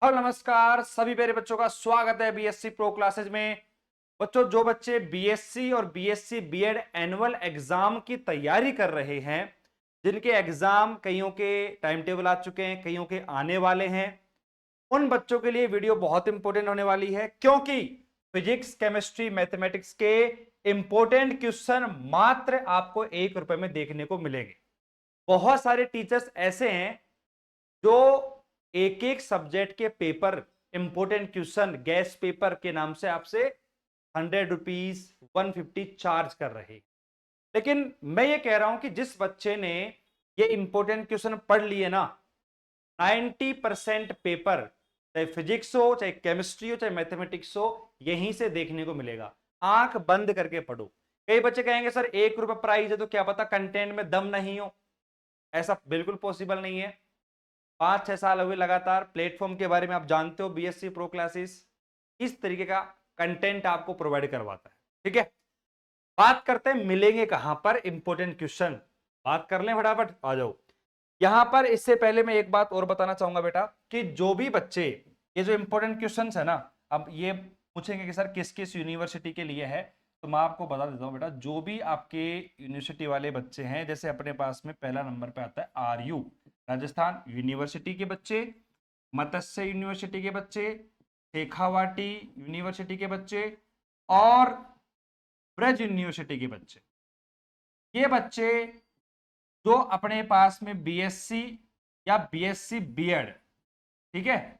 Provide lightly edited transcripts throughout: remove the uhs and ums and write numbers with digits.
Hello नमस्कार सभी प्यारे बच्चों का स्वागत है बीएससी प्रो क्लासेज में। बच्चों, जो बच्चे बीएससी और बीएससी बीएड एनुअल एग्जाम की तैयारी कर रहे हैं, जिनके एग्जाम कईयों के टाइम टेबल आ चुके हैं, कईयों के आने वाले हैं, उन बच्चों के लिए वीडियो बहुत इंपॉर्टेंट होने वाली है, क्योंकि फिजिक्स केमिस्ट्री मैथमेटिक्स के इंपॉर्टेंट क्वेश्चन मात्र आपको ₹1 में देखने को मिलेंगे। बहुत सारे टीचर्स ऐसे हैं जो एक एक सब्जेक्ट के paper, important question gas paper के नाम से आपसे ₹100 150 चार्ज कर रहे। लेकिन मैं ये कह रहा हूं कि जिस बच्चे ने ये इंपोर्टेंट क्वेश्चन पढ़ लिए ना, 90% पेपर, चाहे फिजिक्स हो, चाहे केमिस्ट्री हो, चाहे मैथमेटिक्स हो, यहीं से देखने को मिलेगा। आंख बंद करके पढ़ो। कई बच्चे कहेंगे सर ₹1 प्राइस है तो क्या पता कंटेंट में दम नहीं हो। ऐसा बिल्कुल पॉसिबल नहीं है। 5-6 साल हुए लगातार प्लेटफॉर्म के बारे में आप जानते हो, बीएससी प्रो क्लासेस इस तरीके का कंटेंट आपको प्रोवाइड करवाता है। ठीक है, बात करते हैं मिलेंगे कहां पर इंपोर्टेंट क्वेश्चन। बात कर लें फटाफट, आ जाओ यहां पर। इससे पहले मैं एक बात और बताना चाहूंगा बेटा, कि जो भी बच्चे ये जो इंपोर्टेंट क्वेश्चन है ना, अब ये पूछेंगे कि सर किस किस यूनिवर्सिटी के लिए है, तो मैं आपको बता देता हूं बेटा, जो भी आपके यूनिवर्सिटी वाले बच्चे हैं, जैसे अपने पास में पहला नंबर पे आता है आरयू राजस्थान यूनिवर्सिटी के बच्चे, मत्स्य यूनिवर्सिटी के बच्चे, शेखावाटी यूनिवर्सिटी के बच्चे और ब्रज यूनिवर्सिटी के बच्चे। ये बच्चे जो अपने पास में बीएससी या बीएससी बीएड, ठीक है,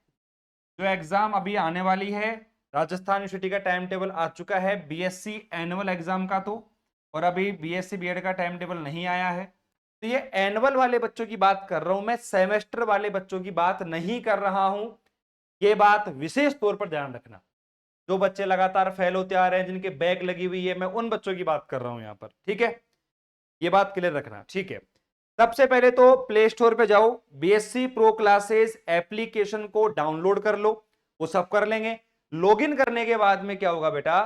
जो एग्जाम अभी आने वाली है, राजस्थान यूनिवर्सिटी का टाइम टेबल आ चुका है बीएससी एनुअल एग्जाम का, तो और अभी बीएससी बीएड का टाइम टेबल नहीं आया है। तो ये एनुअल वाले बच्चों की बात कर रहा हूं मैं, सेमेस्टर वाले बच्चों की बात नहीं कर रहा हूं। ये बात विशेष तौर पर ध्यान रखना। जो बच्चे लगातार फेल होते आ रहे हैं, जिनके बैक लगी हुई है, मैं उन बच्चों की बात कर रहा हूं यहां पर। ठीक है, ये बात क्लियर रखना। ठीक है, सबसे पहले तो प्ले स्टोर पे जाओ, बीएससी प्रो क्लासेस एप्लीकेशन को डाउनलोड कर लो। वो सब कर लेंगे। लॉगिन करने के बाद में क्या होगा बेटा,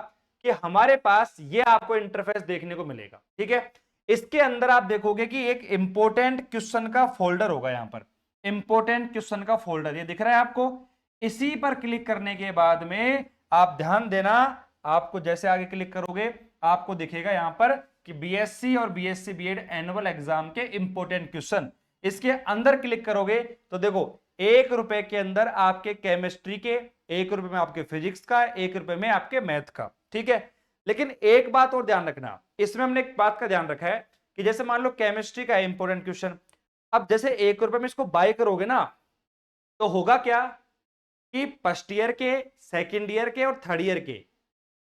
कि हमारे पास ये आपको इंटरफेस देखने को मिलेगा। ठीक है, इसके अंदर आप देखोगे कि एक इंपॉर्टेंट क्वेश्चन का फोल्डर होगा। यहां पर इंपॉर्टेंट क्वेश्चन का फोल्डर ये दिख रहा है आपको। इसी पर क्लिक करने के बाद में आप ध्यान देना, आपको जैसे आगे क्लिक करोगे आपको दिखेगा यहां पर कि बीएससी और बीएससी बीएड एनुअल एग्जाम के इंपॉर्टेंट क्वेश्चन। इसके अंदर क्लिक करोगे तो देखो, ₹1 के अंदर आपके केमिस्ट्री के, ₹1 में आपके फिजिक्स का, ₹1 में आपके मैथ का। ठीक है, लेकिन एक बात और ध्यान रखना, इसमें हमने एक बात का ध्यान रखा है कि जैसे मान लो केमिस्ट्री का इंपॉर्टेंट क्वेश्चन, अब जैसे ₹1 में इसको बाय करोगे ना, तो होगा क्या कि फर्स्ट ईयर के, सेकेंड ईयर के और थर्ड ईयर के,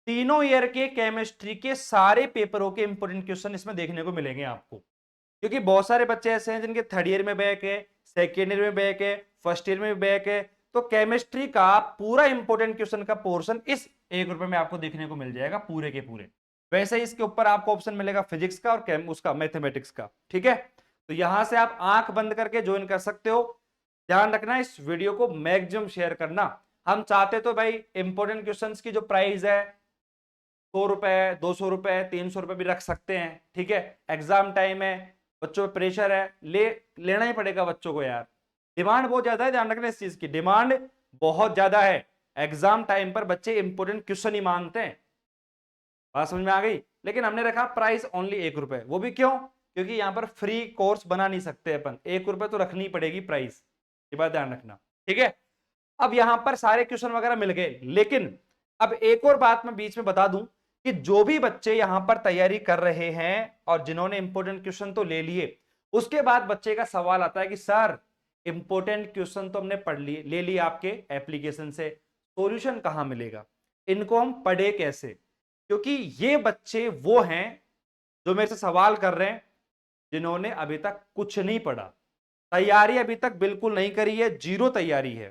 तीनों ईयर के केमिस्ट्री के सारे पेपरों के इंपोर्टेंट क्वेश्चन इसमें देखने को मिलेंगे आपको। क्योंकि बहुत सारे बच्चे ऐसे हैं जिनके थर्ड ईयर में बैक है, सेकेंड ईयर में बैक है, फर्स्ट ईयर में बैक है, तो केमिस्ट्री का पूरा इंपोर्टेंट क्वेश्चन का पोर्शन इस ₹1 में आपको देखने को मिल जाएगा पूरे के पूरे। वैसे ही इसके ऊपर आपको ऑप्शन मिलेगा फिजिक्स का और उसका मैथमेटिक्स का। ठीक है, तो यहां से आप आंख बंद करके ज्वाइन कर सकते हो। ध्यान रखना, इस वीडियो को मैक्सिमम शेयर करना। हम चाहते तो भाई इंपोर्टेंट क्वेश्चंस की जो प्राइस है ₹100, ₹200, ₹300 भी रख सकते हैं। ठीक है, एग्जाम टाइम है, बच्चों पे प्रेशर है, लेना ही पड़ेगा बच्चों को यार। डिमांड बहुत ज्यादा है, ध्यान रखना इस चीज की, डिमांड बहुत ज्यादा है। एग्जाम टाइम पर बच्चे इंपोर्टेंट क्वेश्चन ही मांगते हैं। बात समझ में आ गई। लेकिन हमने रखा प्राइस ओनली ₹1। वो भी क्यों? क्योंकि यहां पर फ्री कोर्स बना नहीं सकते अपन, ₹1 तो रखनी पड़ेगी प्राइस। ये बात ध्यान रखना। ठीक है, अब यहां पर सारे क्वेश्चन वगैरह मिल गए, लेकिन अब एक और बात मैं बीच में बता दूं कि जो भी बच्चे यहां पर तैयारी कर रहे हैं और जिन्होंने इंपोर्टेंट क्वेश्चन तो ले लिए, उसके बाद बच्चे का सवाल आता है कि सर इंपोर्टेंट क्वेश्चन तो हमने पढ़ लिए, ले लिए आपके एप्लीकेशन से, सॉल्यूशन कहां मिलेगा, इनको हम पढ़े कैसे? क्योंकि ये बच्चे वो हैं जो मेरे से सवाल कर रहे हैं जिन्होंने अभी तक कुछ नहीं पढ़ा, तैयारी अभी तक बिल्कुल नहीं करी है, जीरो तैयारी है।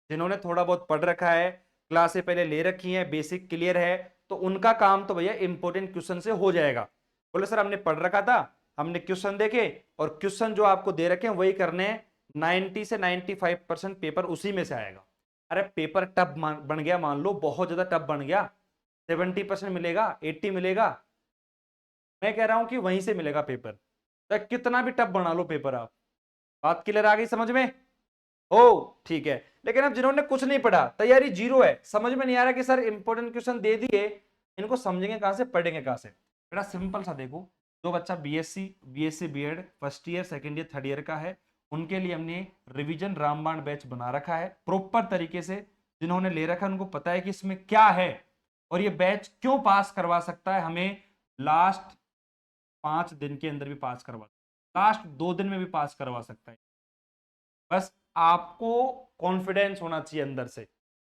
जिन्होंने थोड़ा बहुत पढ़ रखा है, क्लासें पहले ले रखी हैं, बेसिक क्लियर है, तो उनका काम तो भैया इंपॉर्टेंट क्वेश्चन से हो जाएगा। बोले सर हमने पढ़ रखा था, हमने क्वेश्चन देखे और क्वेश्चन जो आपको दे रखे हैं वही करने हैं, 90 से 95% पेपर उसी में से आएगा। अरे पेपर टफ बन गया, मान लो बहुत ज्यादा टफ बन गया, 70% मिलेगा, 80 मिलेगा, मैं कह रहा हूं कि वहीं से मिलेगा पेपर, तो कितना भी टफ बना लो पेपर आप। बात क्लियर आ गई समझ में? हो ठीक है, लेकिन अब जिन्होंने कुछ नहीं पढ़ा, तैयारी जीरो है, समझ में नहीं आ रहा कि सर इंपॉर्टेंट क्वेश्चन दे दिए, इनको समझेंगे कहां से, पढ़ेंगे कहां से। बेटा सिंपल सा देखो, जो बच्चा BSc BEd first year second year third year का है, उनके लिए हमने रिवीजन रामबाण बैच बना रखा है प्रॉपर तरीके से। जिन्होंने ले रखा है उनको पता है कि इसमें क्या है और ये बैच क्यों पास करवा सकता है हमें, लास्ट 5 दिन के अंदर भी पास करवा, लास्ट 2 दिन में भी पास करवा सकता है। बस आपको कॉन्फिडेंस होना चाहिए अंदर से।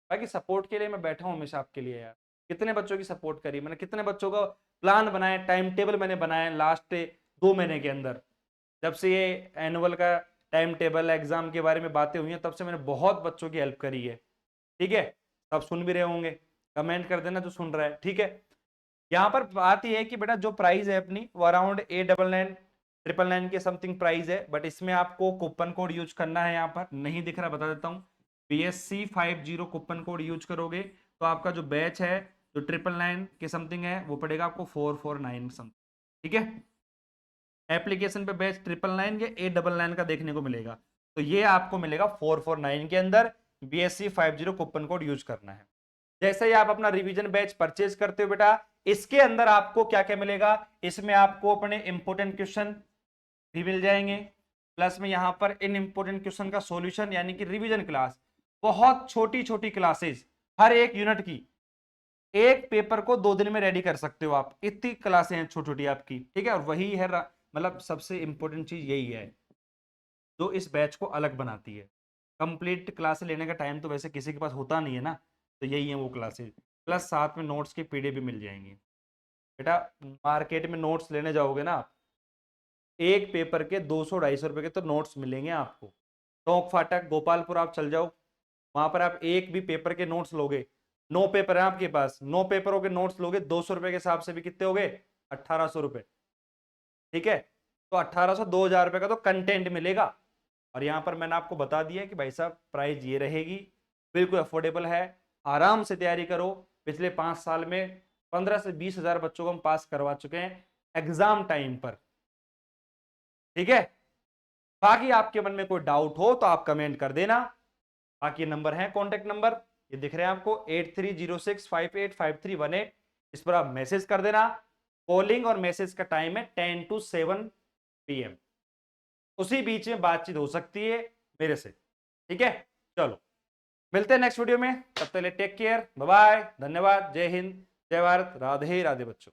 बाकी सपोर्ट के लिए मैं बैठा हूं हमेशा आपके लिए यार। कितने बच्चों की सपोर्ट करी मैंने, कितने बच्चों का प्लान बनाया, टाइम टेबल मैंने बनाया लास्ट 2 महीने के अंदर। जब से ये एनुअल का टाइम टेबल एग्जाम के बारे में बातें हुई हैं, तब से मैंने बहुत बच्चों की हेल्प करी है। ठीक है, सब सुन भी रहे होंगे, कमेंट कर देना जो सुन रहा है। ठीक है, यहाँ पर बात यह है कि बेटा जो प्राइस है अपनी वो अराउंड 899 के समथिंग प्राइस है, बट इसमें आपको कूपन कोड यूज करना है। यहाँ पर नहीं दिख रहा, बता देता हूँ, BSC50 कूपन कोड यूज करोगे तो आपका जो बैच है जो 999 के समथिंग है वो पड़ेगा आपको 449 समथिंग। ठीक है, एप्लीकेशन पे बैच 999 या 899 का देखने को मिलेगा, तो ये आपको मिलेगा 449 के अंदर। BSC50 कूपन कोड यूज करना है। जैसे ही आप अपना रिवीजन बैच परचेज करते हो बेटा, इसके अंदर आपको क्या क्या मिलेगा, इसमें आपको अपने इंपोर्टेंट क्वेश्चन भी मिल जाएंगे, प्लस में यहां पर इन इंपोर्टेंट क्वेश्चन का सॉल्यूशन यानी कि रिवीजन क्लास, बहुत छोटी छोटी क्लासेस, हर एक यूनिट की, एक पेपर को 2 दिन में रेडी कर सकते हो आप, इतनी क्लासें हैं छोटी छोटी आपकी। ठीक है, और वही है मतलब सबसे इंपॉर्टेंट चीज यही है जो इस बैच को अलग बनाती है। कंप्लीट क्लास लेने का टाइम तो वैसे किसी के पास होता नहीं है ना, तो यही है वो क्लासेस, प्लस साथ में नोट्स की पीडीएफ भी मिल जाएंगी। बेटा मार्केट में नोट्स लेने जाओगे ना, एक पेपर के 200-250 रुपए के तो नोट्स मिलेंगे आपको। टोंक फाटक गोपालपुर आप चल जाओ, वहां पर आप एक भी पेपर के नोट्स लोगे, 9 पेपर है आपके पास, 9 पेपरों के नोट्स लोगे 200 रुपए के हिसाब से भी कितने हो गए, 1800 रुपए। ठीक है, तो 1800-2000 रुपए का तो कंटेंट मिलेगा। और यहां पर मैंने आपको बता दिया कि भाई साहब प्राइस ये रहेगी, बिल्कुल अफोर्डेबल है, आराम से तैयारी करो। पिछले 5 साल में 15 से 20 हजार बच्चों को हम पास करवा चुके हैं एग्जाम टाइम पर। ठीक है, बाकी आपके मन में कोई डाउट हो तो आप कमेंट कर देना। बाकी नंबर है कॉन्टेक्ट नंबर, ये दिख रहे हैं आपको 8306585318, इस पर आप मैसेज कर देना। कॉलिंग और मैसेज का टाइम है 10 to 7 PM, उसी बीच में बातचीत हो सकती है मेरे से। ठीक है, चलो मिलते हैं नेक्स्ट वीडियो में, तब तक टेक केयर, बाय बाय, धन्यवाद, जय हिंद, जय भारत, राधे राधे बच्चों।